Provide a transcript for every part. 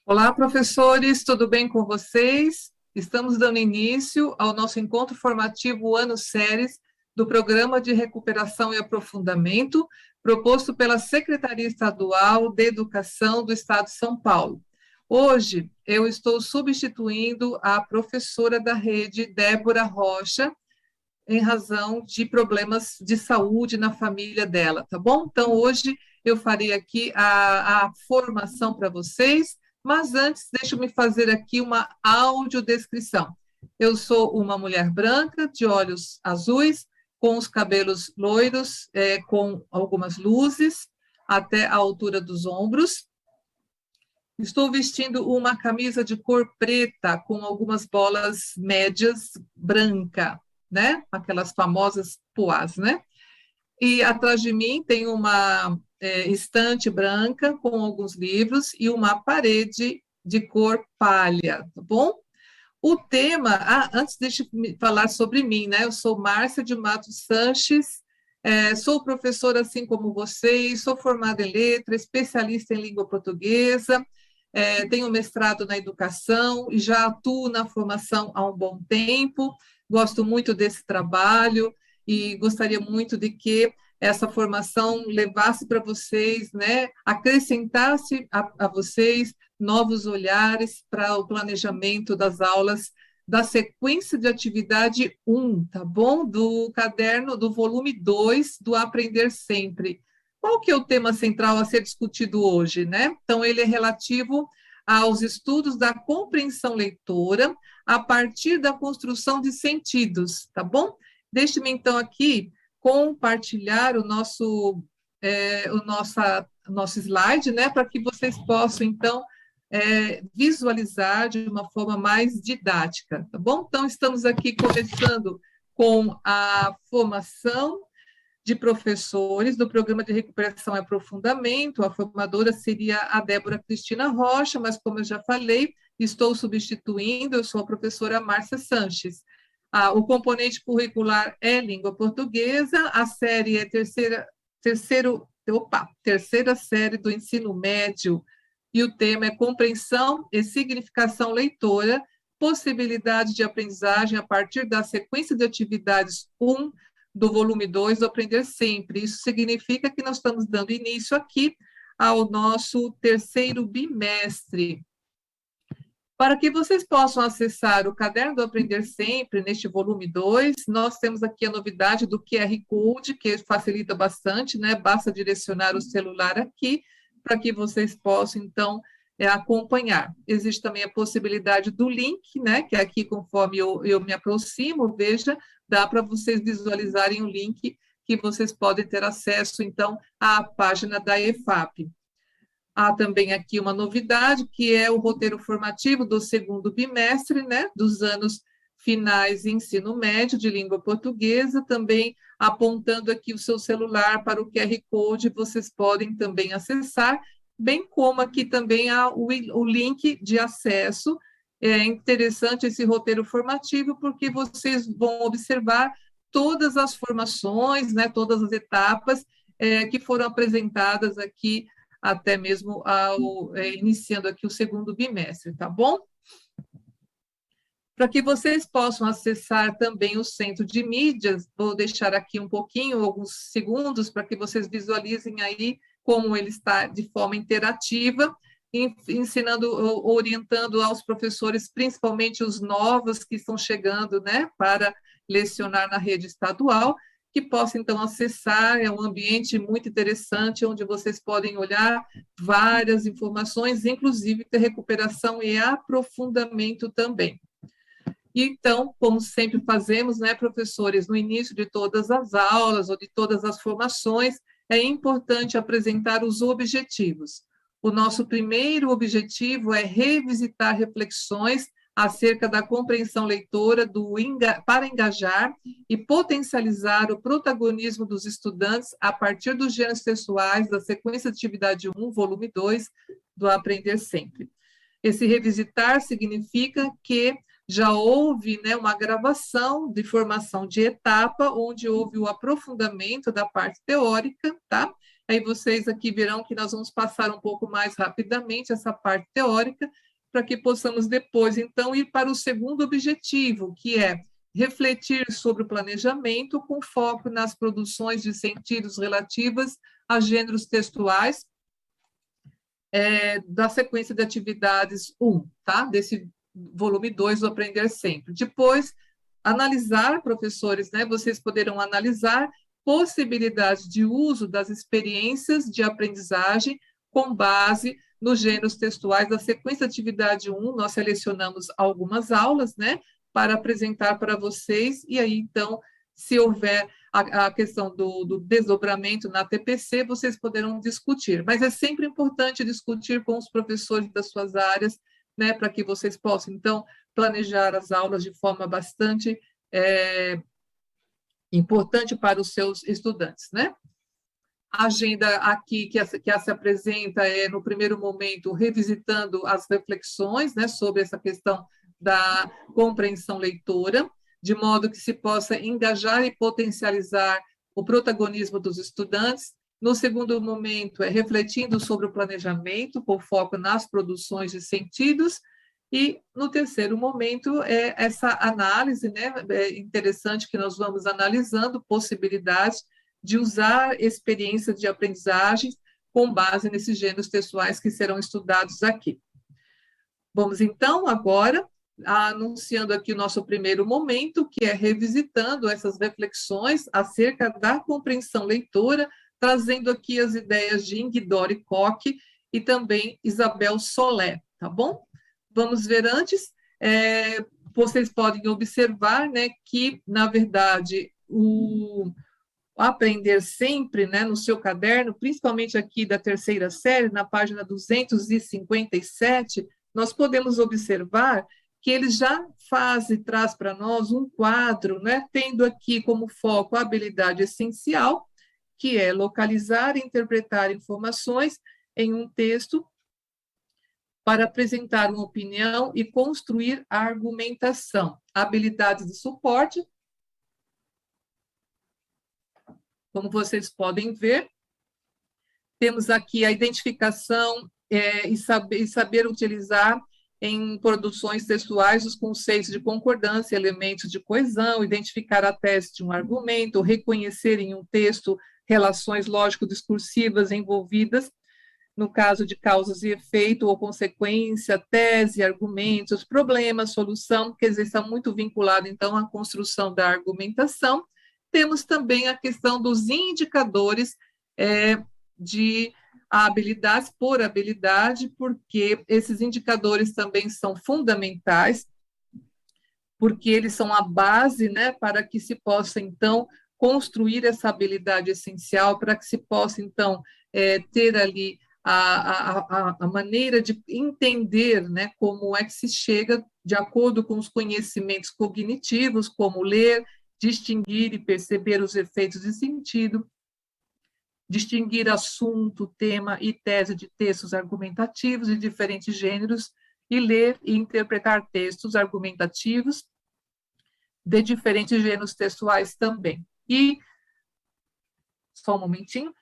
Olá, professores, tudo bem com vocês? Estamos dando início ao nosso encontro formativo Ano Séries do Programa de Recuperação e Aprofundamento, proposto pela Secretaria Estadual de Educação do Estado de São Paulo. Hoje, eu estou substituindo a professora da rede, Débora Rocha, em razão de problemas de saúde na família dela, tá bom? Então, hoje eu farei aqui a formação para vocês, mas antes, deixa eu me fazer aqui uma audiodescrição. Eu sou uma mulher branca, de olhos azuis, com os cabelos loiros, com algumas luzes, até a altura dos ombros. Estou vestindo uma camisa de cor preta, com algumas bolas médias branca, né? Aquelas famosas poás, né? E atrás de mim tem uma estante branca com alguns livros e uma parede de cor palha, tá bom? O tema, antes deixa eu falar sobre mim, né? Eu sou Márcia de Matos Sanches, sou professora assim como vocês, sou formada em letra, especialista em língua portuguesa, tenho mestrado na educação e já atuo na formação há um bom tempo, gosto muito desse trabalho e gostaria muito de que essa formação levasse para vocês, né, acrescentasse a vocês novos olhares para o planejamento das aulas da sequência de atividade 1, tá bom? Do caderno, do volume 2 do Aprender Sempre. Qual que é o tema central a ser discutido hoje, né? Então, ele é relativo aos estudos da compreensão leitora a partir da construção de sentidos, tá bom? Deixe-me, então, aqui compartilhar o nosso slide, né, para que vocês possam, então, visualizar de uma forma mais didática, tá bom? Então, estamos aqui começando com a formação de professores do Programa de Recuperação e Aprofundamento. A formadora seria a Débora Cristina Rocha, mas, como eu já falei, estou substituindo, eu sou a professora Márcia Sanches. O componente curricular é língua portuguesa, a série é terceira série do ensino médio, e o tema é compreensão e significação leitora, possibilidade de aprendizagem a partir da sequência de atividades 1 do volume 2 do Aprender Sempre. Isso significa que nós estamos dando início aqui ao nosso terceiro bimestre. Para que vocês possam acessar o Caderno do Aprender Sempre, neste volume 2, nós temos aqui a novidade do QR Code, que facilita bastante, né? Basta direcionar o celular aqui, para que vocês possam, então, acompanhar. Existe também a possibilidade do link, né? Que aqui, conforme eu me aproximo, veja, dá para vocês visualizarem o link que vocês podem ter acesso, então, à página da EFAP. Há também aqui uma novidade, que é o roteiro formativo do segundo bimestre, né, dos anos finais em ensino médio de língua portuguesa, também apontando aqui o seu celular para o QR Code, vocês podem também acessar, bem como aqui também há o link de acesso. É interessante esse roteiro formativo, porque vocês vão observar todas as formações, né, todas as etapas que foram apresentadas aqui até mesmo iniciando aqui o segundo bimestre, tá bom? Para que vocês possam acessar também o centro de mídias, vou deixar aqui um pouquinho, alguns segundos, para que vocês visualizem aí como ele está de forma interativa, ensinando, orientando aos professores, principalmente os novos que estão chegando, né, para lecionar na rede estadual, que possa, então, acessar. É um ambiente muito interessante, onde vocês podem olhar várias informações, inclusive de recuperação e aprofundamento também. Então, como sempre fazemos, né, professores, no início de todas as aulas ou de todas as formações, é importante apresentar os objetivos. O nosso primeiro objetivo é revisitar reflexões acerca da compreensão leitora para engajar e potencializar o protagonismo dos estudantes a partir dos gêneros textuais da sequência de atividade 1, volume 2, do Aprender Sempre. Esse revisitar significa que já houve, né, uma gravação de formação de etapa, onde houve o aprofundamento da parte teórica, tá? Aí vocês aqui verão que nós vamos passar um pouco mais rapidamente essa parte teórica, para que possamos depois, então, ir para o segundo objetivo, que é refletir sobre o planejamento com foco nas produções de sentidos relativas a gêneros textuais, da sequência de atividades 1, tá? Desse volume 2 do Aprender Sempre. Depois, analisar, professores, né? Vocês poderão analisar possibilidades de uso das experiências de aprendizagem com base nos gêneros textuais da sequência de atividade 1. Nós selecionamos algumas aulas, né? Para apresentar para vocês, e aí, então, se houver a questão do desdobramento na TPC, vocês poderão discutir. Mas é sempre importante discutir com os professores das suas áreas, né, para que vocês possam, então, planejar as aulas de forma bastante importante para os seus estudantes, né? A agenda aqui que se apresenta é, no primeiro momento, revisitando as reflexões, né, sobre essa questão da compreensão leitora, de modo que se possa engajar e potencializar o protagonismo dos estudantes. No segundo momento, é refletindo sobre o planejamento, com foco nas produções de sentidos. E no terceiro momento, é essa análise, né, interessante que nós vamos analisando possibilidades de usar experiências de aprendizagem com base nesses gêneros textuais que serão estudados aqui. Vamos, então, agora, anunciando aqui o nosso primeiro momento, que é revisitando essas reflexões acerca da compreensão leitora, trazendo aqui as ideias de Ingdori Koch e também Isabel Solé, tá bom? Vamos ver antes, vocês podem observar, né, que, na verdade, o Aprender Sempre, né, no seu caderno, principalmente aqui da terceira série, na página 257, nós podemos observar que ele já faz e traz para nós um quadro, né, tendo aqui como foco a habilidade essencial, que é localizar e interpretar informações em um texto para apresentar uma opinião e construir a argumentação. Habilidades de suporte, como vocês podem ver, temos aqui a identificação e saber utilizar em produções textuais os conceitos de concordância, elementos de coesão, identificar a tese de um argumento, reconhecer em um texto relações lógico-discursivas envolvidas, no caso de causas e efeito ou consequência, tese, argumentos, problema, solução, quer dizer, está muito vinculado, então, à construção da argumentação. Temos também a questão dos indicadores de habilidades por habilidade, porque esses indicadores também são fundamentais, porque eles são a base, né, para que se possa, então, construir essa habilidade essencial, para que se possa, então, ter ali a maneira de entender, né, como é que se chega de acordo com os conhecimentos cognitivos, como ler, distinguir e perceber os efeitos de sentido, distinguir assunto, tema e tese de textos argumentativos de diferentes gêneros e ler e interpretar textos argumentativos de diferentes gêneros textuais também. E, só um momentinho.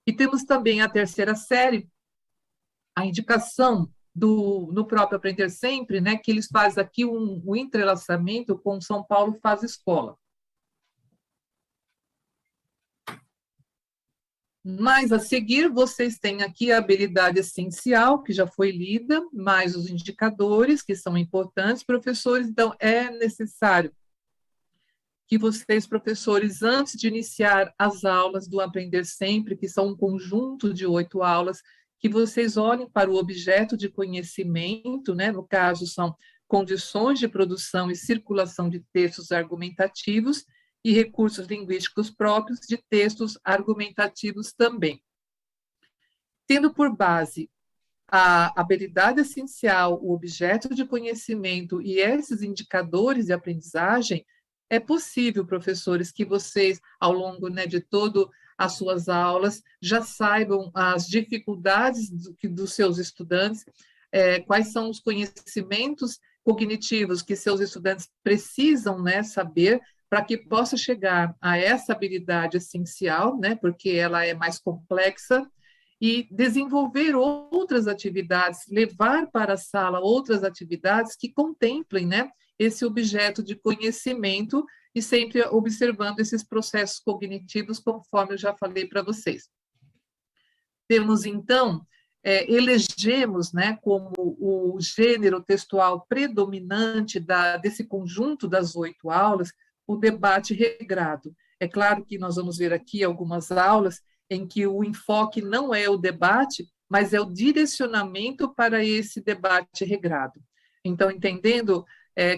E temos também a terceira série, a indicação no próprio Aprender Sempre, né, que eles fazem aqui um entrelaçamento com São Paulo Faz Escola. Mas, a seguir, vocês têm aqui a habilidade essencial, que já foi lida, mais os indicadores, que são importantes, professores. Então, é necessário que vocês, professores, antes de iniciar as aulas do Aprender Sempre, que são um conjunto de 8 aulas, que vocês olhem para o objeto de conhecimento, né? No caso, são condições de produção e circulação de textos argumentativos, e recursos linguísticos próprios de textos argumentativos também. Tendo por base a habilidade essencial, o objeto de conhecimento e esses indicadores de aprendizagem, é possível, professores, que vocês, ao longo, né, de todas as suas aulas, já saibam as dificuldades dos seus estudantes, quais são os conhecimentos cognitivos que seus estudantes precisam, né, saber para que possa chegar a essa habilidade essencial, né, porque ela é mais complexa, e desenvolver outras atividades, levar para a sala outras atividades que contemplem, né, esse objeto de conhecimento e sempre observando esses processos cognitivos, conforme eu já falei para vocês. Temos, então, elegemos, né, como o gênero textual predominante desse conjunto das 8 aulas, o debate regrado. É claro que nós vamos ver aqui algumas aulas em que o enfoque não é o debate, mas é o direcionamento para esse debate regrado. Então, entendendo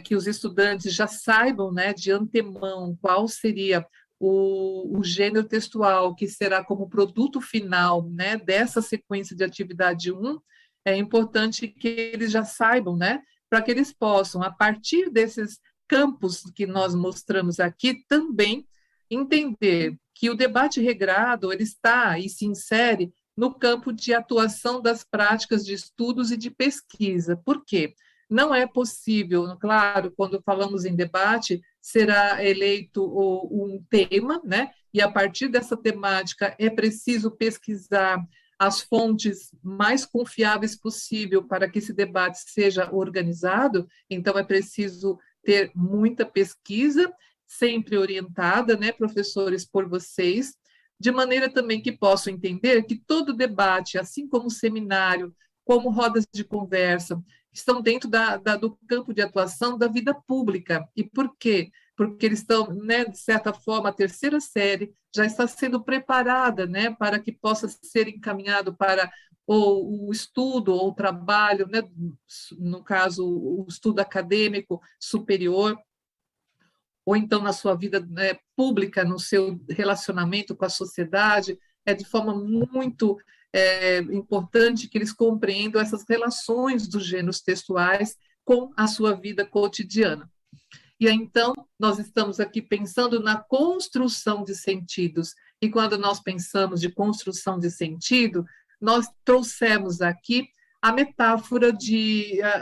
que os estudantes já saibam, né, de antemão qual seria o gênero textual que será como produto final, né, dessa sequência de atividade 1, é importante que eles já saibam, né, para que eles possam, a partir desses campos que nós mostramos aqui, também entender que o debate regrado ele está e se insere no campo de atuação das práticas de estudos e de pesquisa. Por quê? Não é possível, claro, quando falamos em debate, será eleito um tema, né? E a partir dessa temática é preciso pesquisar as fontes mais confiáveis possível para que esse debate seja organizado. Então é preciso ter muita pesquisa, sempre orientada, né, professores, por vocês, de maneira também que possam entender que todo debate, assim como seminário, como rodas de conversa, estão dentro do campo de atuação da vida pública. E por quê? Porque eles estão, né, de certa forma, a terceira série já está sendo preparada, né, para que possa ser encaminhado para o estudo ou o trabalho, né, no caso, o estudo acadêmico superior, ou então na sua vida, né, pública, no seu relacionamento com a sociedade, é de forma muito importante que eles compreendam essas relações dos gêneros textuais com a sua vida cotidiana. E aí, então, nós estamos aqui pensando na construção de sentidos. E quando nós pensamos de construção de sentido, nós trouxemos aqui a metáfora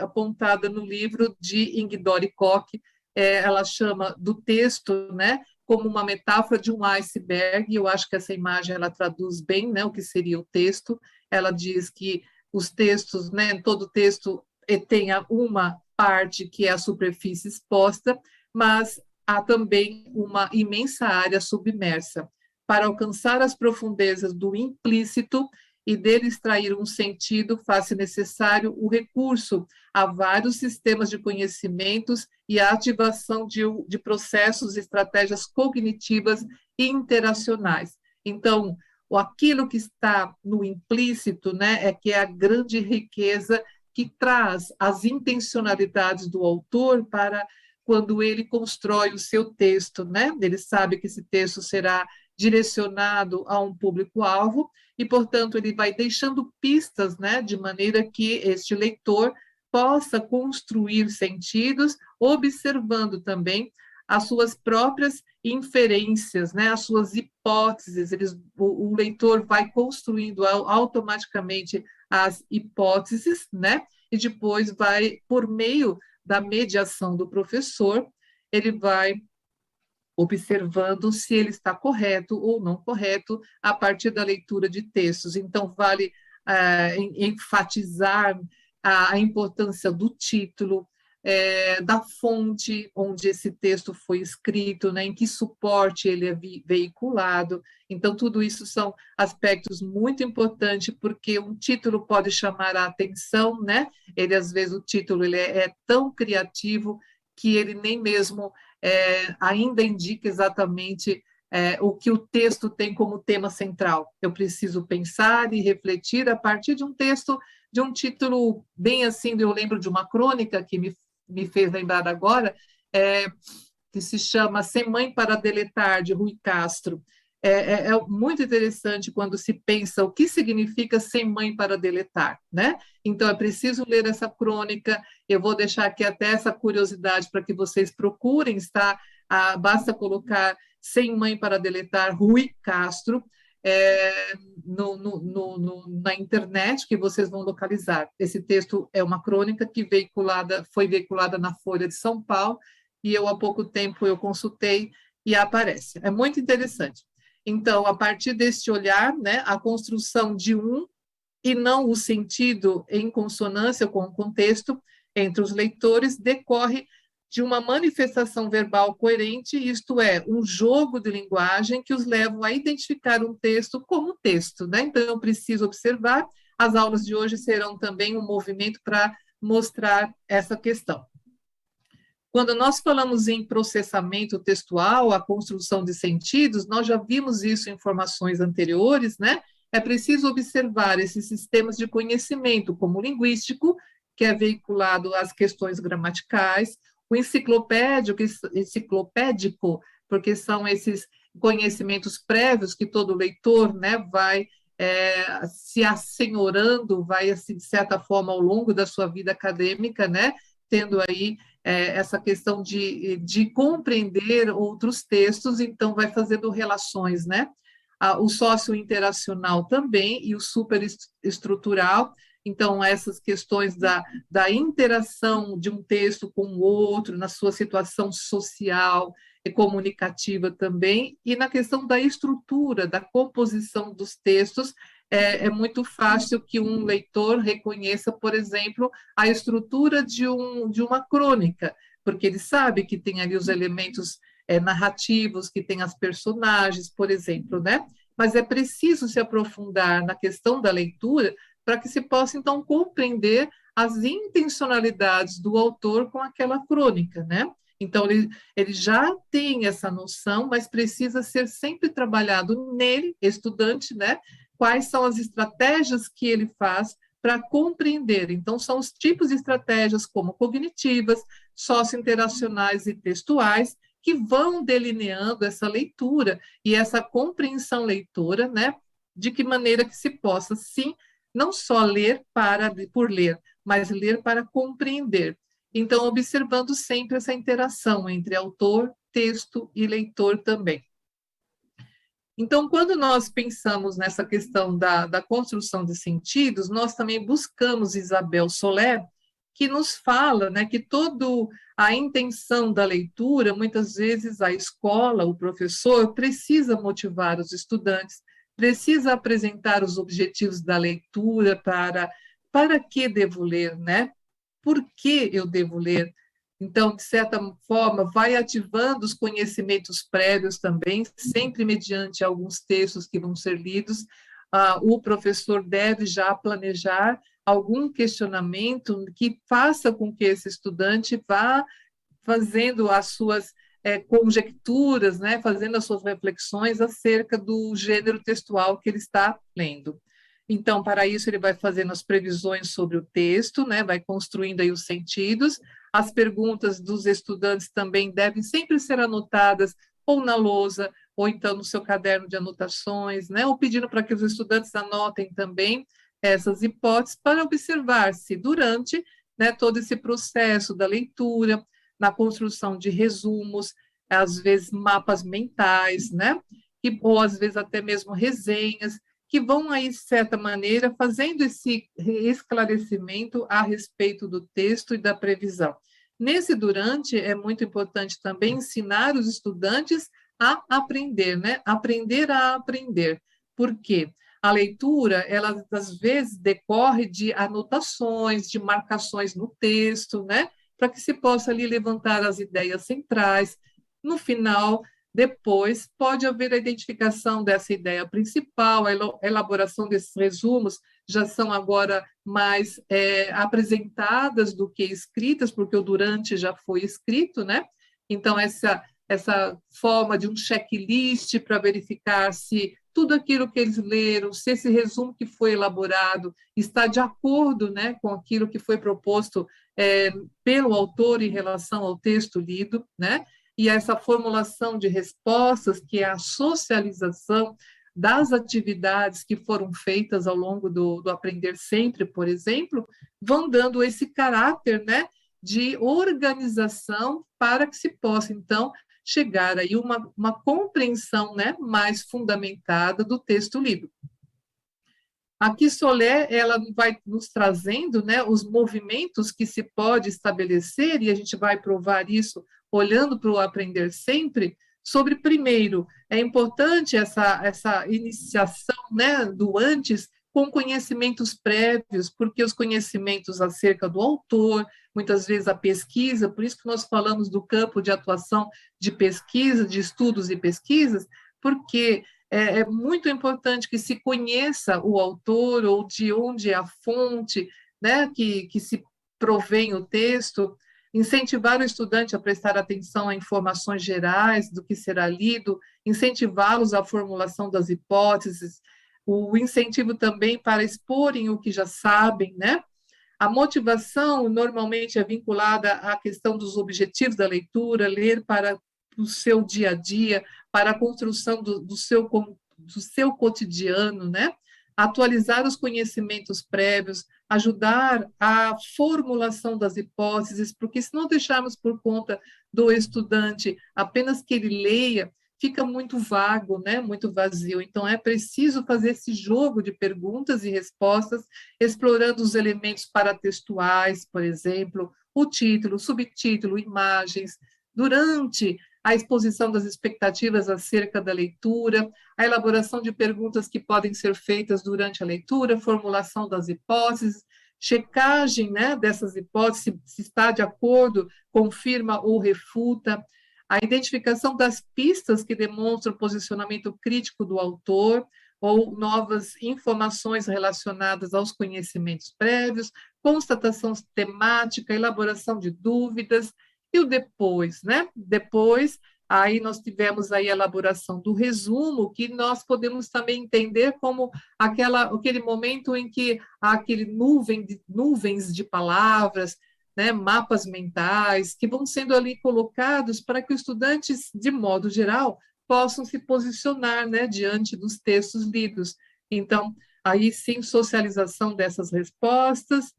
apontada no livro de Ingdori Koch, ela chama do texto, né, como uma metáfora de um iceberg. Eu acho que essa imagem ela traduz bem, né, o que seria o texto. Ela diz que os textos, né, todo texto tem uma parte que é a superfície exposta, mas há também uma imensa área submersa. Para alcançar as profundezas do implícito e dele extrair um sentido, faz-se necessário o recurso a vários sistemas de conhecimentos e a ativação de processos e estratégias cognitivas e interacionais. Então, aquilo que está no implícito, né, é que é a grande riqueza que traz as intencionalidades do autor para quando ele constrói o seu texto, né? Ele sabe que esse texto será direcionado a um público-alvo e, portanto, ele vai deixando pistas, né, de maneira que este leitor possa construir sentidos, observando também as suas próprias inferências, né, as suas hipóteses. O leitor vai construindo automaticamente as hipóteses, né, e depois vai, por meio da mediação do professor, ele vai observando se ele está correto ou não correto a partir da leitura de textos. Então, vale enfatizar a importância do título, da fonte onde esse texto foi escrito, né, em que suporte ele é veiculado. Então, tudo isso são aspectos muito importantes, porque um título pode chamar a atenção, né? Ele, às vezes, o título ele é tão criativo que ele nem mesmo ainda indica exatamente o que o texto tem como tema central. Eu preciso pensar e refletir a partir de um texto, de um título bem assim. Eu lembro de uma crônica que me fez lembrar agora, que se chama Sem Mãe para Deletar, de Rui Castro. É muito interessante quando se pensa o que significa sem mãe para deletar, né? Então, é preciso ler essa crônica. Eu vou deixar aqui até essa curiosidade para que vocês procurem, está? Basta colocar Sem Mãe para Deletar, Rui Castro. na internet, que vocês vão localizar. Esse texto é uma crônica que foi veiculada na Folha de São Paulo, e eu, há pouco tempo, eu consultei e aparece. É muito interessante. Então, a partir deste olhar, né, a construção de um e não o sentido em consonância com o contexto entre os leitores decorre de uma manifestação verbal coerente, isto é, um jogo de linguagem que os levam a identificar um texto como texto, né? Então, eu preciso observar. As aulas de hoje serão também um movimento para mostrar essa questão. Quando nós falamos em processamento textual, a construção de sentidos, nós já vimos isso em formações anteriores, né? É preciso observar esses sistemas de conhecimento, como o linguístico, que é veiculado às questões gramaticais, o enciclopédico, porque são esses conhecimentos prévios que todo leitor, né, vai se assenhorando, vai, assim, de certa forma, ao longo da sua vida acadêmica, né, tendo aí essa questão de compreender outros textos, então vai fazendo relações, né? O sócio-interacional também e o superestrutural, então essas questões da interação de um texto com o outro, na sua situação social e comunicativa também, e na questão da estrutura, da composição dos textos, é muito fácil que um leitor reconheça, por exemplo, a estrutura de uma crônica, porque ele sabe que tem ali os elementos narrativos, que tem as personagens, por exemplo, né? Mas é preciso se aprofundar na questão da leitura para que se possa, então, compreender as intencionalidades do autor com aquela crônica, né? Então, ele já tem essa noção, mas precisa ser sempre trabalhado nele, estudante, né? Quais são as estratégias que ele faz para compreender. Então, são os tipos de estratégias como cognitivas, sociointeracionais e textuais, que vão delineando essa leitura e essa compreensão leitora, né? De que maneira que se possa, sim, não só ler por ler, mas ler para compreender. Então, observando sempre essa interação entre autor, texto e leitor também. Então, quando nós pensamos nessa questão da construção de sentidos, nós também buscamos Isabel Soler, que nos fala, né, que toda a intenção da leitura, muitas vezes a escola, o professor, precisa motivar os estudantes, precisa apresentar os objetivos da leitura para que devo ler, né? Por que eu devo ler? Então, de certa forma, vai ativando os conhecimentos prévios também, sempre mediante alguns textos que vão ser lidos. O professor deve já planejar algum questionamento que faça com que esse estudante vá fazendo as suas conjecturas, né, fazendo as suas reflexões acerca do gênero textual que ele está lendo. Então, para isso, ele vai fazendo as previsões sobre o texto, né, vai construindo aí os sentidos. As perguntas dos estudantes também devem sempre ser anotadas ou na lousa, ou então no seu caderno de anotações, né, ou pedindo para que os estudantes anotem também essas hipóteses para observar se durante, né, todo esse processo da leitura, na construção de resumos, às vezes mapas mentais, né, ou às vezes até mesmo resenhas, que vão aí, de certa maneira, fazendo esse esclarecimento a respeito do texto e da previsão. Nesse durante, é muito importante também ensinar os estudantes a aprender, né? Aprender a aprender. Por quê? A leitura, ela às vezes decorre de anotações, de marcações no texto, né? Para que se possa ali levantar as ideias centrais. No final, depois, pode haver a identificação dessa ideia principal, a elaboração desses resumos já são agora mais apresentadas do que escritas, porque o durante já foi escrito, né? Então, essa forma de um checklist para verificar se tudo aquilo que eles leram, se esse resumo que foi elaborado está de acordo, né, com aquilo que foi proposto pelo autor em relação ao texto lido, né? E essa formulação de respostas, que é a socialização das atividades que foram feitas ao longo do Aprender Sempre, por exemplo, vão dando esse caráter, né, de organização para que se possa, então, chegar aí uma compreensão, né, mais fundamentada do texto lido. Aqui Solé, ela vai nos trazendo, né, os movimentos que se pode estabelecer, e a gente vai provar isso olhando para o aprender sempre, sobre, primeiro, é importante essa iniciação, né, do antes, com conhecimentos prévios, porque os conhecimentos acerca do autor, muitas vezes a pesquisa, por isso que nós falamos do campo de atuação de pesquisa, de estudos e pesquisas, porque é muito importante que se conheça o autor ou de onde é a fonte, né, que se provém o texto, incentivar o estudante a prestar atenção a informações gerais do que será lido, incentivá-los à formulação das hipóteses, o incentivo também para exporem o que já sabem, né? A motivação normalmente é vinculada à questão dos objetivos da leitura, ler para o seu dia a dia, para a construção do seu cotidiano, né? Atualizar os conhecimentos prévios, ajudar a formulação das hipóteses, porque se não deixarmos por conta do estudante apenas que ele leia, fica muito vago, né? Muito vazio. Então, é preciso fazer esse jogo de perguntas e respostas, explorando os elementos paratextuais, por exemplo, o título, o subtítulo, imagens, durante a exposição das expectativas acerca da leitura, a elaboração de perguntas que podem ser feitas durante a leitura, formulação das hipóteses, checagem, né, dessas hipóteses, se está de acordo, confirma ou refuta, a identificação das pistas que demonstram o posicionamento crítico do autor ou novas informações relacionadas aos conhecimentos prévios, constatação temática, elaboração de dúvidas, e o depois, né? Depois, aí nós tivemos aí a elaboração do resumo, que nós podemos também entender como aquele momento em que há aquele nuvens de palavras, né, mapas mentais, que vão sendo ali colocados para que os estudantes, de modo geral, possam se posicionar, né, diante dos textos lidos. Então, aí sim, socialização dessas respostas,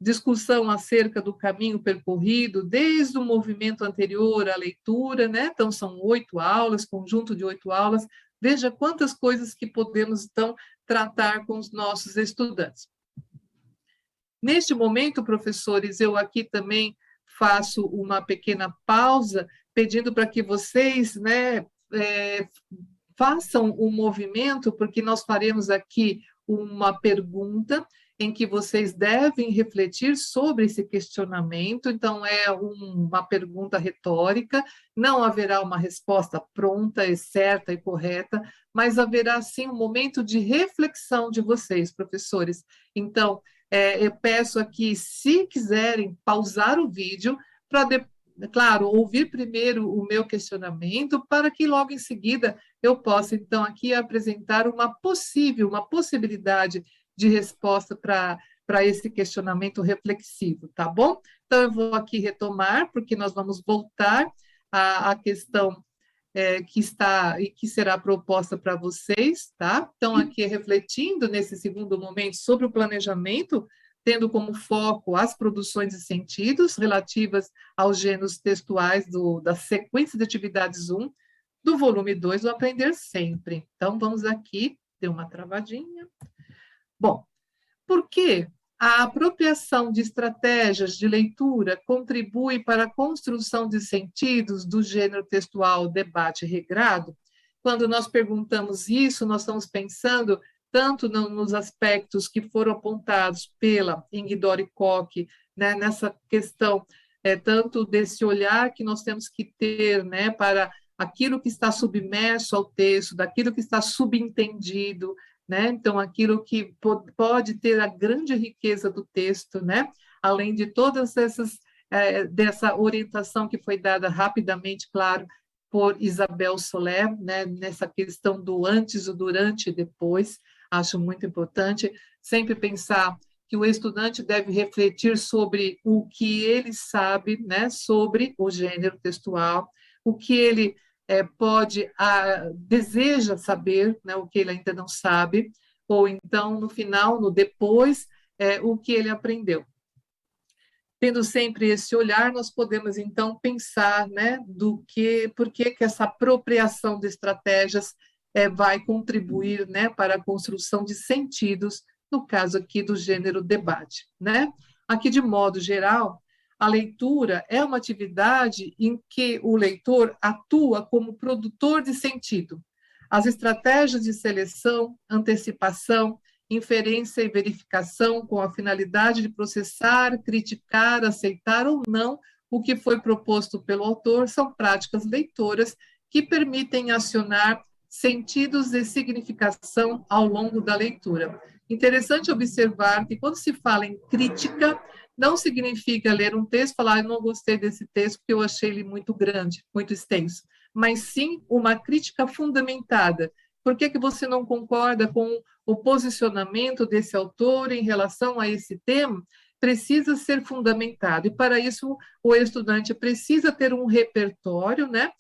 discussão acerca do caminho percorrido, desde o movimento anterior à leitura, né? Então, são 8 aulas, conjunto de 8 aulas. Veja quantas coisas que podemos, então, tratar com os nossos estudantes. Neste momento, professores, eu aqui também faço uma pequena pausa, pedindo para que vocês, né, façam um movimento, porque nós faremos aqui uma pergunta em que vocês devem refletir sobre esse questionamento. Então, é uma pergunta retórica, não haverá uma resposta pronta, certa e correta, mas haverá, sim, um momento de reflexão de vocês, professores. Então, eu peço aqui, se quiserem, pausar o vídeo para, claro, ouvir primeiro o meu questionamento, para que logo em seguida eu possa, então, aqui apresentar uma possibilidade de resposta para esse questionamento reflexivo, tá bom? Então, eu vou aqui retomar, porque nós vamos voltar à questão que está e que será proposta para vocês, tá? Então, aqui refletindo nesse segundo momento sobre o planejamento, tendo como foco as produções de sentidos relativas aos gêneros textuais da sequência de atividades 1, do volume 2 do Aprender Sempre. Então, vamos aqui, deu uma travadinha. Bom, por que a apropriação de estratégias de leitura contribui para a construção de sentidos do gênero textual debate regrado? Quando nós perguntamos isso, nós estamos pensando tanto nos aspectos que foram apontados pela Ingrid Koch, né, nessa questão, tanto desse olhar que nós temos que ter, né, para aquilo que está submerso ao texto, daquilo que está subentendido, né? Então, aquilo que pode ter a grande riqueza do texto, né? Além de todas dessa orientação que foi dada rapidamente, claro, por Isabel Soler, né? Nessa questão do antes, o durante e depois, acho muito importante sempre pensar que o estudante deve refletir sobre o que ele sabe, né? Sobre o gênero textual, o que ele deseja saber, né, o que ele ainda não sabe, ou então, no final, no depois, o que ele aprendeu. Tendo sempre esse olhar, nós podemos, então, pensar, né, por que essa apropriação de estratégias vai contribuir, né, para a construção de sentidos no caso aqui do gênero debate, né? Aqui, de modo geral, a leitura é uma atividade em que o leitor atua como produtor de sentido. As estratégias de seleção, antecipação, inferência e verificação com a finalidade de processar, criticar, aceitar ou não o que foi proposto pelo autor são práticas leitoras que permitem acionar sentidos e significação ao longo da leitura. Interessante observar que quando se fala em crítica, não significa ler um texto e falar, eu não gostei desse texto porque eu achei ele muito grande, muito extenso, mas sim uma crítica fundamentada. Por que que você não concorda com o posicionamento desse autor em relação a esse tema? Precisa ser fundamentado, e para isso o estudante precisa ter um repertório, né,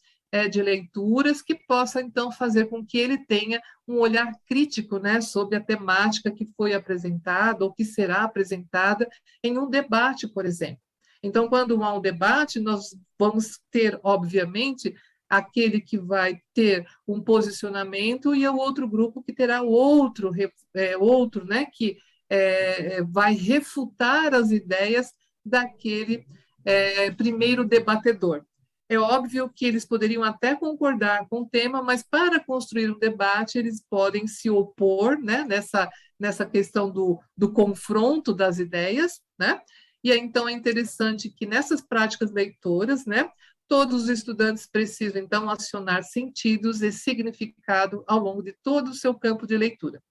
de leituras que possa, então, fazer com que ele tenha um olhar crítico, né, sobre a temática que foi apresentada ou que será apresentada em um debate, por exemplo. Então, quando há um debate, nós vamos ter, obviamente, aquele que vai ter um posicionamento e o outro grupo que terá outro, né, que vai refutar as ideias daquele primeiro debatedor. É óbvio que eles poderiam até concordar com o tema, mas para construir um debate, eles podem se opor, né, nessa questão do confronto das ideias, né? E aí, então, é interessante que nessas práticas leitoras, né, todos os estudantes precisam, então, acionar sentidos e significado ao longo de todo o seu campo de leitura.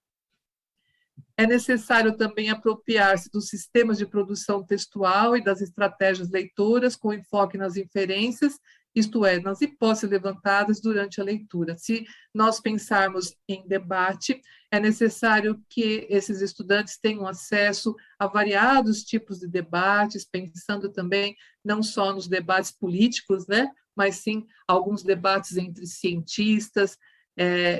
É necessário também apropriar-se dos sistemas de produção textual e das estratégias leitoras com enfoque nas inferências, isto é, nas hipóteses levantadas durante a leitura. Se nós pensarmos em debate, é necessário que esses estudantes tenham acesso a variados tipos de debates, pensando também não só nos debates políticos, né, mas sim alguns debates entre cientistas,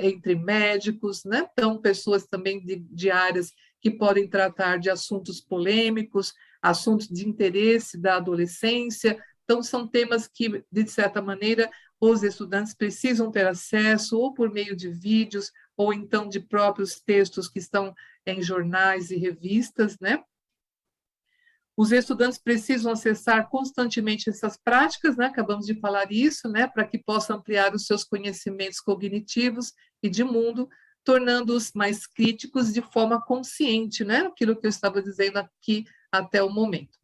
entre médicos, né? Então, pessoas também de áreas que podem tratar de assuntos polêmicos, assuntos de interesse da adolescência. Então, são temas que, de certa maneira, os estudantes precisam ter acesso, ou por meio de vídeos, ou então de próprios textos que estão em jornais e revistas, né? Os estudantes precisam acessar constantemente essas práticas, né? Acabamos de falar isso, né? Para que possam ampliar os seus conhecimentos cognitivos e de mundo, tornando-os mais críticos de forma consciente, né? Aquilo que eu estava dizendo aqui até o momento.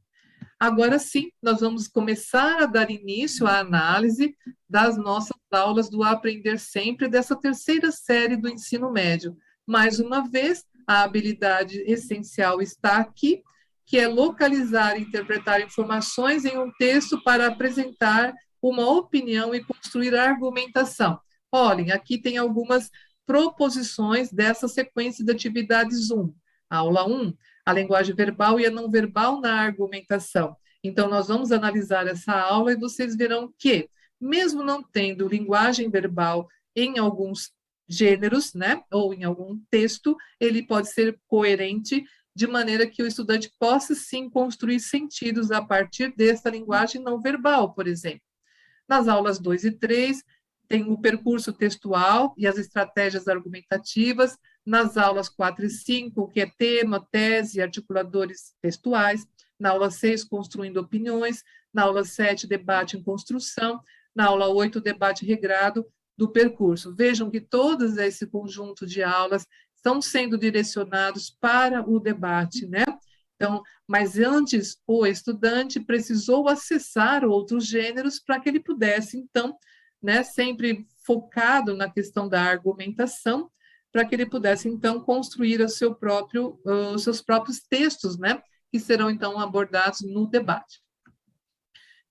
Agora sim, nós vamos começar a dar início à análise das nossas aulas do Aprender Sempre, dessa terceira série do ensino médio. Mais uma vez, a habilidade essencial está aqui, que é localizar e interpretar informações em um texto para apresentar uma opinião e construir argumentação. Olhem, aqui tem algumas proposições dessa sequência de atividades 1. Aula 1, a linguagem verbal e a não verbal na argumentação. Então, nós vamos analisar essa aula e vocês verão que, mesmo não tendo linguagem verbal em alguns gêneros, né, ou em algum texto, ele pode ser coerente de maneira que o estudante possa, sim, construir sentidos a partir dessa linguagem não verbal, por exemplo. Nas aulas 2 e 3, tem o percurso textual e as estratégias argumentativas. Nas aulas 4 e 5, que é tema, tese e articuladores textuais. Na aula 6, construindo opiniões. Na aula 7, debate em construção. Na aula 8, debate regrado do percurso. Vejam que todo esse conjunto de aulas estão sendo direcionados para o debate, né? Então, mas antes o estudante precisou acessar outros gêneros para que ele pudesse, então, né, sempre focado na questão da argumentação, para que ele pudesse, então, construir os seus próprios textos, né, que serão, então, abordados no debate.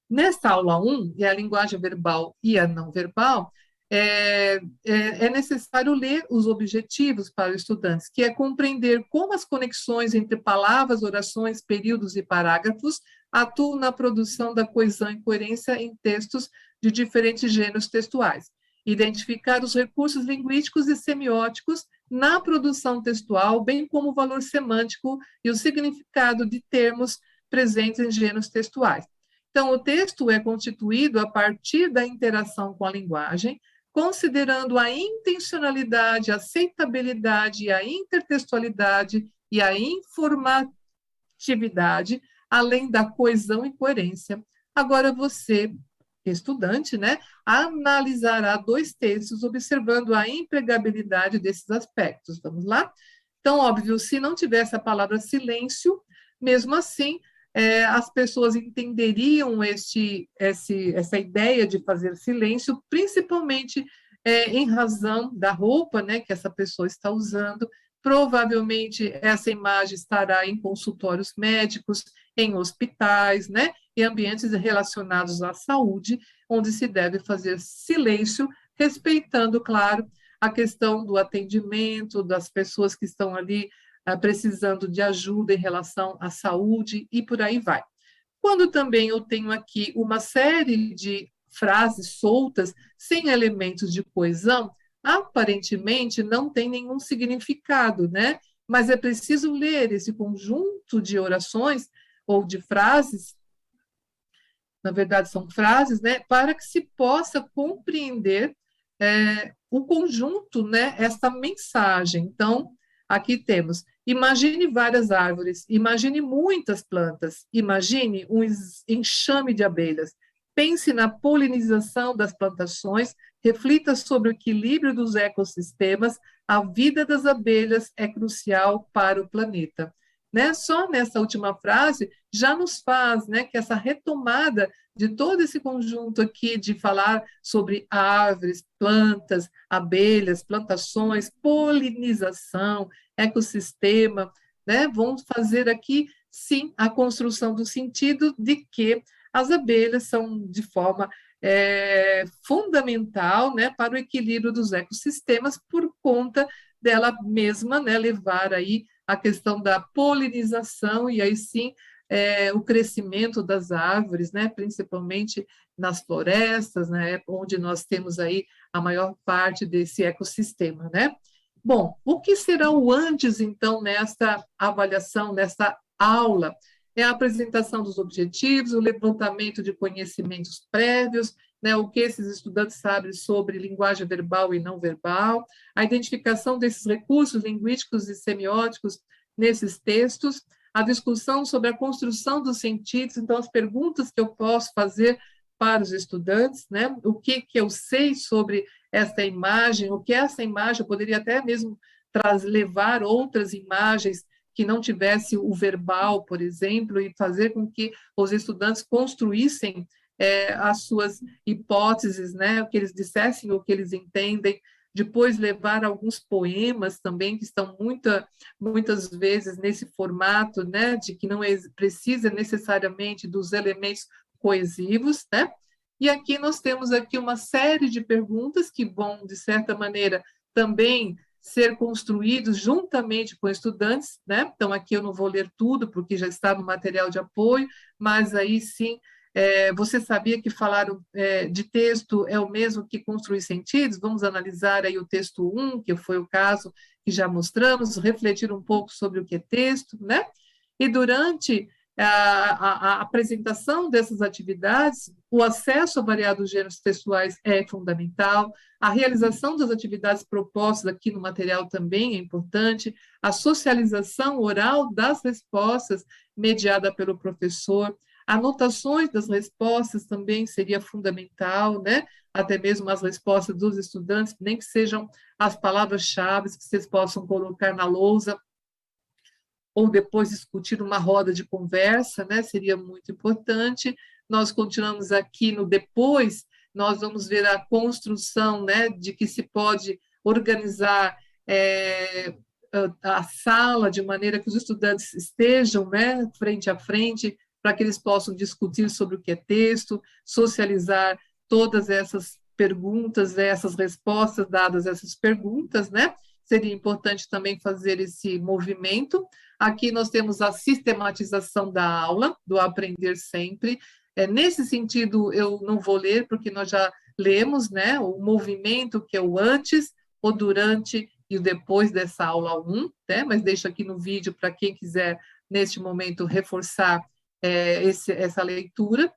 Nesta aula 1, e a linguagem verbal e a não verbal, é necessário ler os objetivos para os estudantes, que é compreender como as conexões entre palavras, orações, períodos e parágrafos atuam na produção da coesão e coerência em textos de diferentes gêneros textuais. Identificar os recursos linguísticos e semióticos na produção textual, bem como o valor semântico e o significado de termos presentes em gêneros textuais. Então, o texto é constituído a partir da interação com a linguagem, considerando a intencionalidade, a aceitabilidade, a intertextualidade e a informatividade, além da coesão e coerência. Agora você, estudante, né, analisará 2 textos observando a empregabilidade desses aspectos. Vamos lá? Então, óbvio, se não tivesse a palavra silêncio, mesmo assim, as pessoas entenderiam essa ideia de fazer silêncio, principalmente em razão da roupa, né, que essa pessoa está usando. Provavelmente essa imagem estará em consultórios médicos, em hospitais, né, e ambientes relacionados à saúde, onde se deve fazer silêncio, respeitando, claro, a questão do atendimento, das pessoas que estão ali precisando de ajuda em relação à saúde e por aí vai. Quando também eu tenho aqui uma série de frases soltas, sem elementos de coesão, aparentemente não tem nenhum significado, né? Mas é preciso ler esse conjunto de orações ou de frases, na verdade são frases, né? Para que se possa compreender o conjunto, né? Esta mensagem. Então, aqui temos: imagine várias árvores, imagine muitas plantas, imagine um enxame de abelhas. Pense na polinização das plantações, reflita sobre o equilíbrio dos ecossistemas. A vida das abelhas é crucial para o planeta. Né? Só nessa última frase já nos faz, né, que essa retomada de todo esse conjunto aqui de falar sobre árvores, plantas, abelhas, plantações, polinização, ecossistema, né, vão fazer aqui, sim, a construção do sentido de que as abelhas são de forma fundamental, né, para o equilíbrio dos ecossistemas, por conta dela mesma, né, levar aí a questão da polinização e aí sim o crescimento das árvores, né, principalmente nas florestas, né, onde nós temos aí a maior parte desse ecossistema, né? Bom, o que será o antes, então, nesta avaliação, nesta aula? É a apresentação dos objetivos, o levantamento de conhecimentos prévios, né, o que esses estudantes sabem sobre linguagem verbal e não verbal, a identificação desses recursos linguísticos e semióticos nesses textos, a discussão sobre a construção dos sentidos, então as perguntas que eu posso fazer para os estudantes, né, o que eu sei sobre esta imagem, o que essa imagem, eu poderia até mesmo levar outras imagens que não tivesse o verbal, por exemplo, e fazer com que os estudantes construíssem as suas hipóteses, né, o que eles dissessem, o que eles entendem, depois levar alguns poemas também, que estão muitas vezes nesse formato, né, de que não precisa necessariamente dos elementos coesivos, né, e aqui nós temos aqui uma série de perguntas que vão, de certa maneira, também ser construídos juntamente com estudantes, né, então aqui eu não vou ler tudo, porque já está no material de apoio, mas aí sim, você sabia que falar de texto é o mesmo que construir sentidos? Vamos analisar aí o texto 1, que foi o caso que já mostramos, refletir um pouco sobre o que é texto, né? E durante a apresentação dessas atividades, o acesso a variados gêneros textuais é fundamental, a realização das atividades propostas aqui no material também é importante, a socialização oral das respostas mediada pelo professor, anotações das respostas também seria fundamental, né? Até mesmo as respostas dos estudantes, nem que sejam as palavras-chave que vocês possam colocar na lousa, ou depois discutir uma roda de conversa, né? Seria muito importante. Nós continuamos aqui no depois, nós vamos ver a construção, né, de que se pode organizar a sala de maneira que os estudantes estejam, né, frente a frente, para que eles possam discutir sobre o que é texto, socializar todas essas perguntas, essas respostas dadas a essas perguntas, né? Seria importante também fazer esse movimento. Aqui nós temos a sistematização da aula, do aprender sempre. Nesse sentido, eu não vou ler, porque nós já lemos, né? O movimento, que é o antes, o durante e o depois dessa aula 1, né? Mas deixo aqui no vídeo para quem quiser, neste momento, reforçar essa leitura.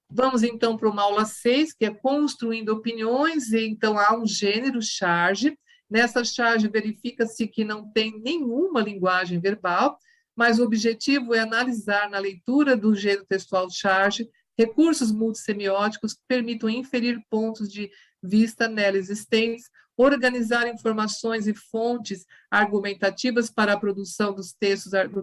Vamos, então, para uma aula 6, que é construindo opiniões, e então há um gênero, charge. Nessa charge, verifica-se que não tem nenhuma linguagem verbal, mas o objetivo é analisar na leitura do gênero textual charge recursos multissemióticos que permitam inferir pontos de vista nela existentes, organizar informações e fontes argumentativas para a produção do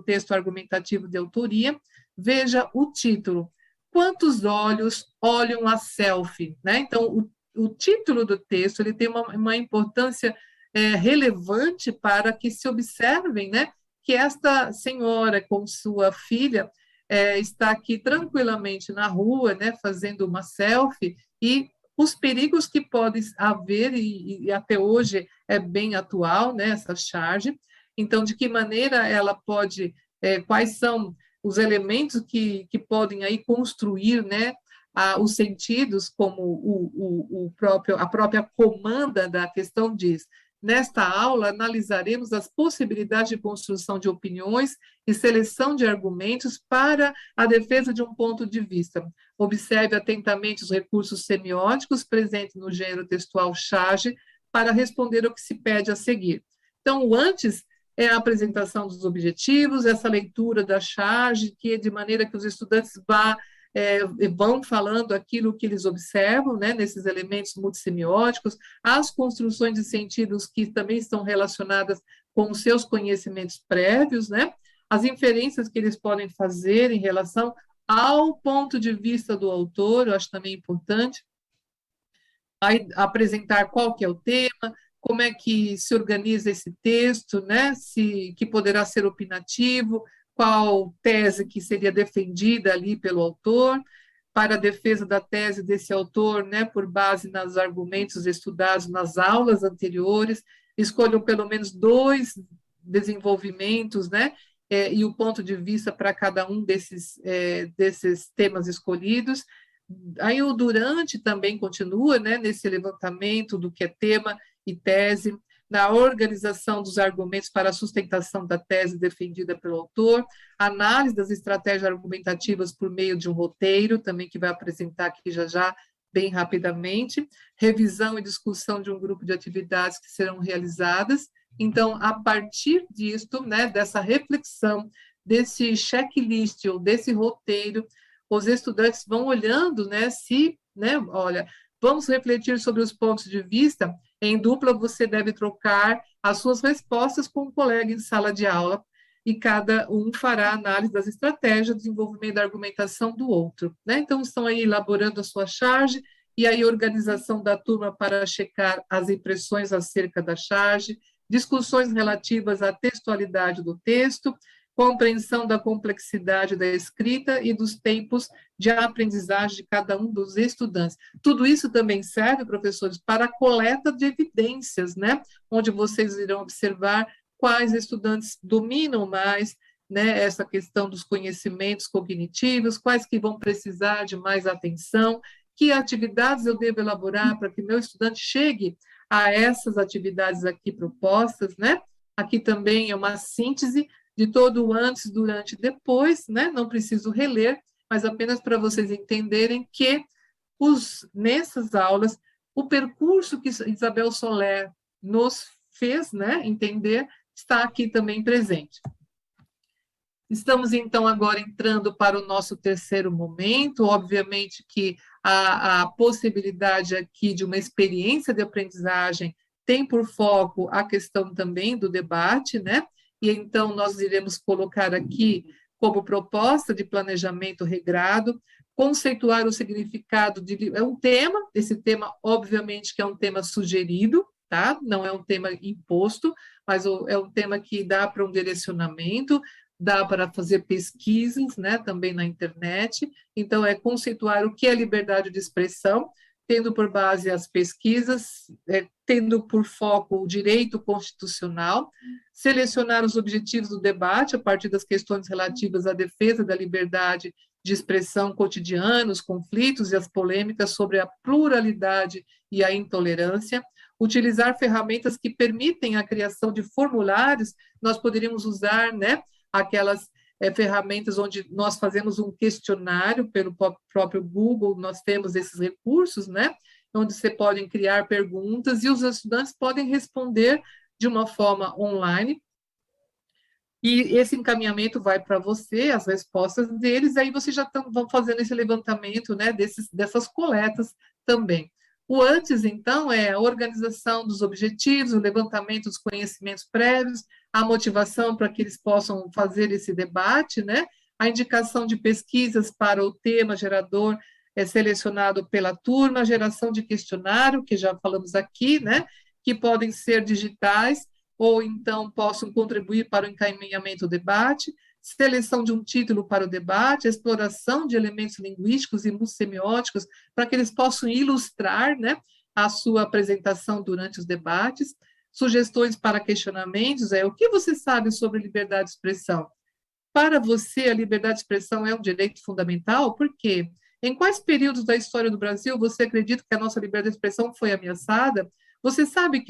texto argumentativo de autoria. Veja o título. Quantos olhos olham a selfie? Né? Então, o título do texto ele tem uma importância relevante para que se observem, né, que esta senhora com sua filha está aqui tranquilamente na rua, né, fazendo uma selfie, e os perigos que podem haver, e até hoje é bem atual, né, essa charge. Então, de que maneira ela pode, quais são os elementos que podem aí construir, né, os sentidos, como a própria comanda da questão diz. Nesta aula, analisaremos as possibilidades de construção de opiniões e seleção de argumentos para a defesa de um ponto de vista. Observe atentamente os recursos semióticos presentes no gênero textual charge para responder ao que se pede a seguir. Então, o antes é a apresentação dos objetivos, essa leitura da charge, que é de maneira que os estudantes vão falando aquilo que eles observam, né, nesses elementos multissemióticos, as construções de sentidos que também estão relacionadas com os seus conhecimentos prévios, né, as inferências que eles podem fazer em relação ao ponto de vista do autor, eu acho também importante, apresentar qual que é o tema, como é que se organiza esse texto, né, que poderá ser opinativo, qual tese que seria defendida ali pelo autor, para a defesa da tese desse autor, né, por base nos argumentos estudados nas aulas anteriores, escolham pelo menos 2 desenvolvimentos, né, e o ponto de vista para cada um desses temas escolhidos. Aí o durante também continua, né, nesse levantamento do que é tema e tese, na organização dos argumentos para a sustentação da tese defendida pelo autor, análise das estratégias argumentativas por meio de um roteiro, também que vai apresentar aqui já, bem rapidamente, revisão e discussão de um grupo de atividades que serão realizadas. Então, a partir disto, né, dessa reflexão, desse checklist ou desse roteiro, os estudantes vão olhando, né, olha, vamos refletir sobre os pontos de vista. Em dupla, você deve trocar as suas respostas com um colega em sala de aula, e cada um fará análise das estratégias, desenvolvimento da argumentação do outro. Né? Então, estão aí elaborando a sua charge, e aí organização da turma para checar as impressões acerca da charge, discussões relativas à textualidade do texto, compreensão da complexidade da escrita e dos tempos de aprendizagem de cada um dos estudantes. Tudo isso também serve, professores, para a coleta de evidências, né? Onde vocês irão observar quais estudantes dominam mais, né, essa questão dos conhecimentos cognitivos, quais que vão precisar de mais atenção, que atividades eu devo elaborar para que meu estudante chegue a essas atividades aqui propostas, né? Aqui também é uma síntese de todo o antes, durante e depois, né? Não preciso reler, mas apenas para vocês entenderem que nessas aulas, o percurso que Isabel Soler nos fez, né, entender, está aqui também presente. Estamos, então, agora entrando para o nosso terceiro momento. Obviamente que a possibilidade aqui de uma experiência de aprendizagem tem por foco a questão também do debate, né? E então nós iremos colocar aqui como proposta de planejamento regrado, conceituar o significado é um tema, esse tema obviamente que é um tema sugerido, tá? Não é um tema imposto, mas é um tema que dá para um direcionamento, dá para fazer pesquisas, né, também na internet. Então é conceituar o que é liberdade de expressão, tendo por base as pesquisas, tendo por foco o direito constitucional, selecionar os objetivos do debate a partir das questões relativas à defesa da liberdade de expressão cotidiana, os conflitos e as polêmicas sobre a pluralidade e a intolerância, utilizar ferramentas que permitem a criação de formulários. Nós poderíamos usar, né, aquelas ferramentas onde nós fazemos um questionário pelo próprio Google, nós temos esses recursos, né? onde você pode criar perguntas e os estudantes podem responder de uma forma online. E esse encaminhamento vai para você, as respostas deles, aí vocês já vão fazendo esse levantamento, né, dessas coletas também. O antes, então, é a organização dos objetivos, o levantamento dos conhecimentos prévios, a motivação para que eles possam fazer esse debate, né, a indicação de pesquisas para o tema gerador selecionado pela turma, a geração de questionário, que já falamos aqui, né, que podem ser digitais, ou então possam contribuir para o encaminhamento do debate, seleção de um título para o debate, exploração de elementos linguísticos e semióticos para que eles possam ilustrar, né, a sua apresentação durante os debates, sugestões para questionamentos, o que você sabe sobre liberdade de expressão? Para você, a liberdade de expressão é um direito fundamental? Por quê? Em quais períodos da história do Brasil você acredita que a nossa liberdade de expressão foi ameaçada? Você sabe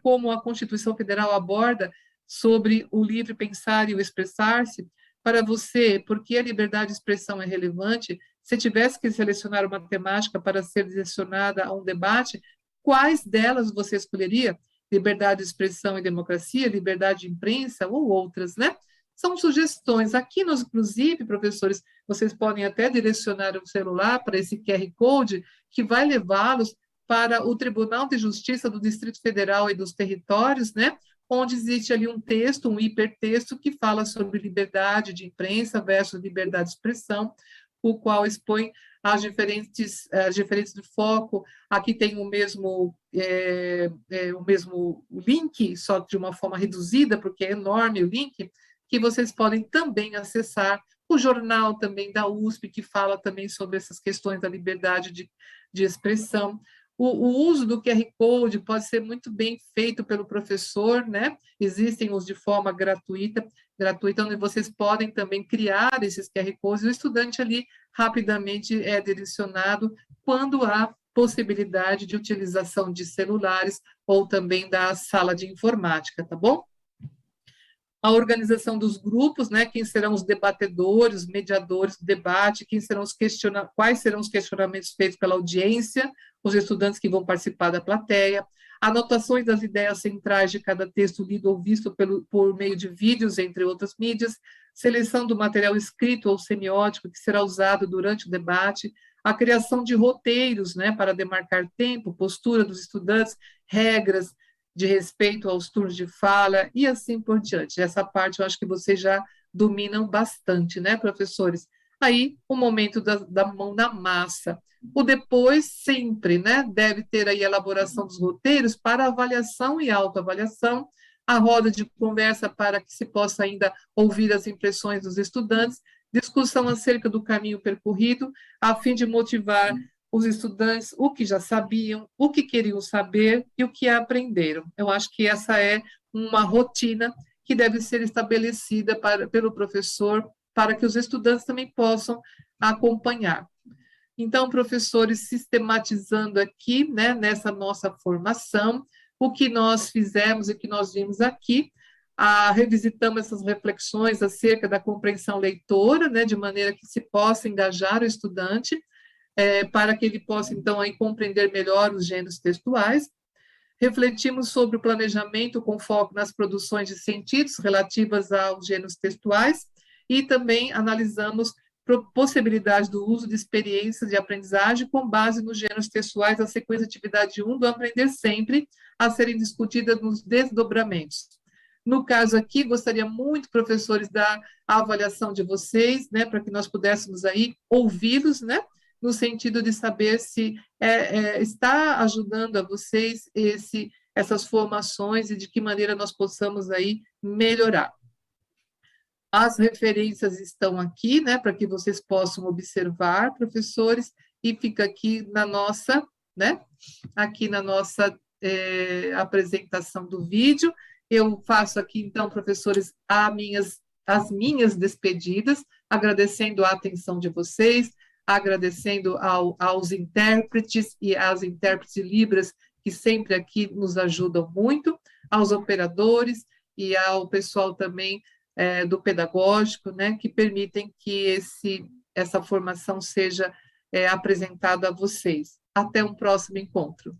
como a Constituição Federal aborda sobre o livre pensar e o expressar-se? Para você, por que a liberdade de expressão é relevante? Se tivesse que selecionar uma temática para ser direcionada a um debate, quais delas você escolheria? Liberdade de expressão e democracia, liberdade de imprensa ou outras, né? São sugestões. Aqui, inclusive, professores, vocês podem até direcionar o celular para esse QR Code que vai levá-los para o Tribunal de Justiça do Distrito Federal e dos Territórios, né? Onde existe ali um texto, um hipertexto, que fala sobre liberdade de imprensa versus liberdade de expressão, o qual expõe as diferentes de foco. Aqui tem o mesmo link, só de uma forma reduzida, porque é enorme o link, que vocês podem também acessar o jornal também da USP, que fala também sobre essas questões da liberdade de expressão. O uso do QR Code pode ser muito bem feito pelo professor, né? Existem os de forma gratuita, onde vocês podem também criar esses QR Codes, e o estudante ali rapidamente é direcionado quando há possibilidade de utilização de celulares ou também da sala de informática, tá bom? A organização dos grupos, né, quem serão os debatedores, os mediadores do debate, quais serão os questionamentos feitos pela audiência, os estudantes que vão participar da plateia, anotações das ideias centrais de cada texto lido ou visto por meio de vídeos, entre outras mídias, seleção do material escrito ou semiótico que será usado durante o debate, a criação de roteiros, né, para demarcar tempo, postura dos estudantes, regras de respeito aos turnos de fala e assim por diante. Essa parte eu acho que vocês já dominam bastante, né, professores? Aí, o momento da mão na massa. O depois, sempre, né, deve ter aí a elaboração dos roteiros para avaliação e autoavaliação, a roda de conversa para que se possa ainda ouvir as impressões dos estudantes, discussão acerca do caminho percorrido, a fim de motivar os estudantes o que já sabiam, o que queriam saber e o que aprenderam. Eu acho que essa é uma rotina que deve ser estabelecida pelo professor para que os estudantes também possam acompanhar. Então, professores, sistematizando aqui, né, nessa nossa formação, o que nós fizemos e o que nós vimos aqui, revisitamos essas reflexões acerca da compreensão leitora, né, de maneira que se possa engajar o estudante, para que ele possa, então, aí, compreender melhor os gêneros textuais. Refletimos sobre o planejamento com foco nas produções de sentidos relativas aos gêneros textuais e também analisamos possibilidade do uso de experiências de aprendizagem com base nos gêneros textuais da sequência atividade 1 do Aprender Sempre, a serem discutidas nos desdobramentos. No caso aqui, gostaria muito, professores, da avaliação de vocês, né, para que nós pudéssemos aí ouvi-los, né, no sentido de saber se está ajudando a vocês essas formações e de que maneira nós possamos aí melhorar. As referências estão aqui, né, para que vocês possam observar, professores, e fica aqui na nossa, né, apresentação do vídeo. Eu faço aqui, então, professores, as minhas despedidas, agradecendo a atenção de vocês, agradecendo aos intérpretes e às intérpretes de Libras, que sempre aqui nos ajudam muito, aos operadores e ao pessoal também do pedagógico, né, que permitem que essa formação seja apresentada a vocês. Até um próximo encontro.